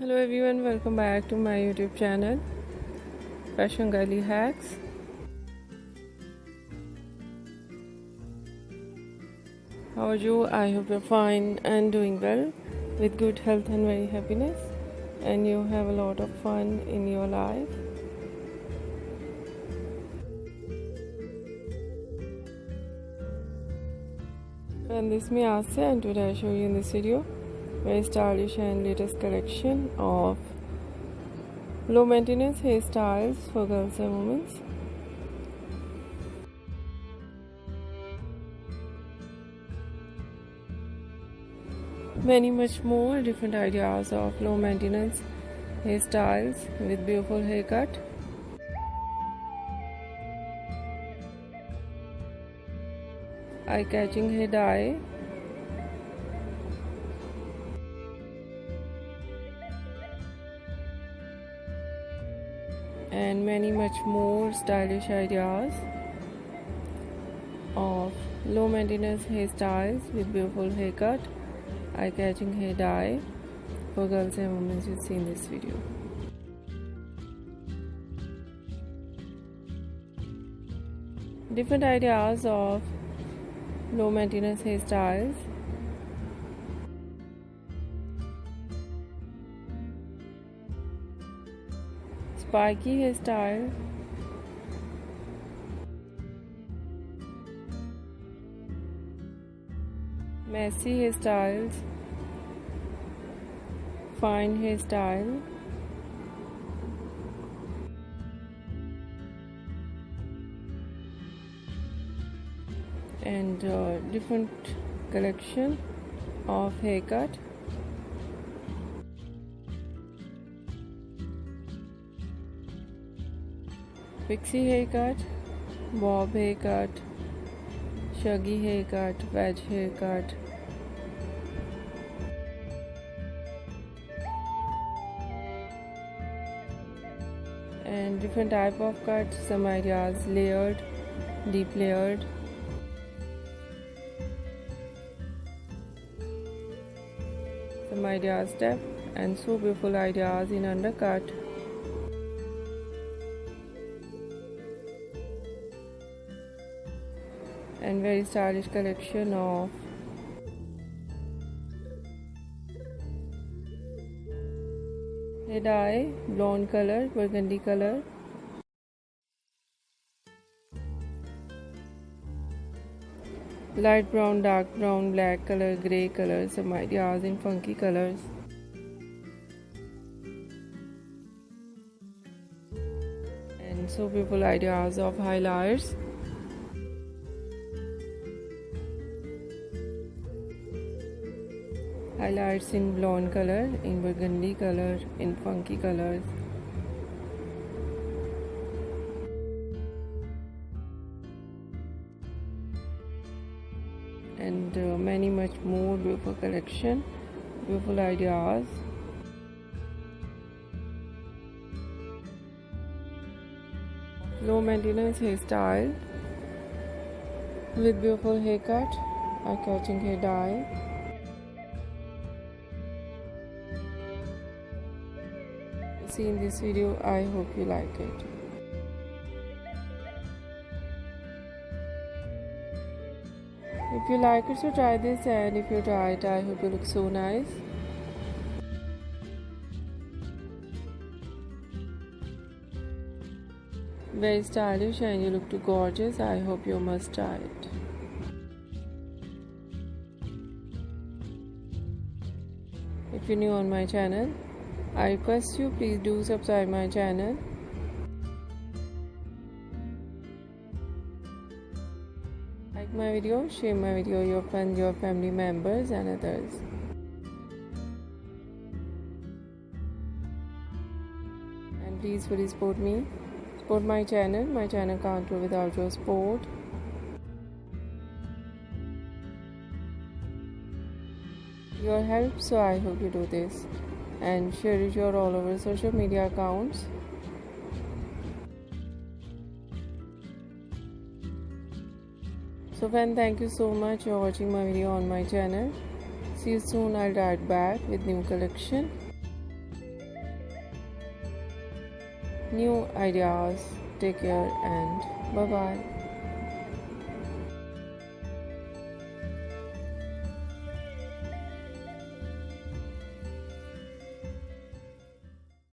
Hello everyone, welcome back to my YouTube channel Fashion Girly Hacks. How are you? I hope you're fine and doing well with good health and very happiness, and you have a lot of fun in your life. And this is me Asya, and today I show you in this video very stylish and latest collection of low maintenance hairstyles for girls and women. Many much more different ideas of low maintenance hairstyles with beautiful haircut, eye-catching hair dye, and many much more stylish ideas of low maintenance hairstyles with beautiful haircut, eye-catching hair dye for girls and women you see in this video. Different ideas of low maintenance hairstyles, spiky hairstyle, messy hairstyles, fine hairstyle, and different collection of haircut. Pixie haircut, bob haircut, shaggy haircut, wedge haircut, and different type of cuts, some ideas layered, deep layered, some ideas depth, and so beautiful ideas in undercut. And very stylish collection of hair dye, blonde color, burgundy color, light brown, dark brown, black color, grey color, some ideas in funky colors. And so beautiful ideas of highlights. Highlights in blonde color, in burgundy color, in funky colors. And many much more beautiful collection, beautiful ideas. Low maintenance hairstyle with beautiful haircut, eye-catching hair dye. See in this video. I hope you like it. If you like it, so try this, and if you try it, I hope you look so nice. Very stylish, and you look too gorgeous. I hope you must try it. If you're new on my channel, I request you, please do subscribe my channel. Like my video, share my video with your friends, your family members and others. And please fully support me. Support my channel. My channel can't grow without your support. Your help, so I hope you do this. And share it your all over social media accounts. So friend, thank you so much for watching my video on my channel. See you soon. I'll write back with new collection. new ideas. Take care and bye bye.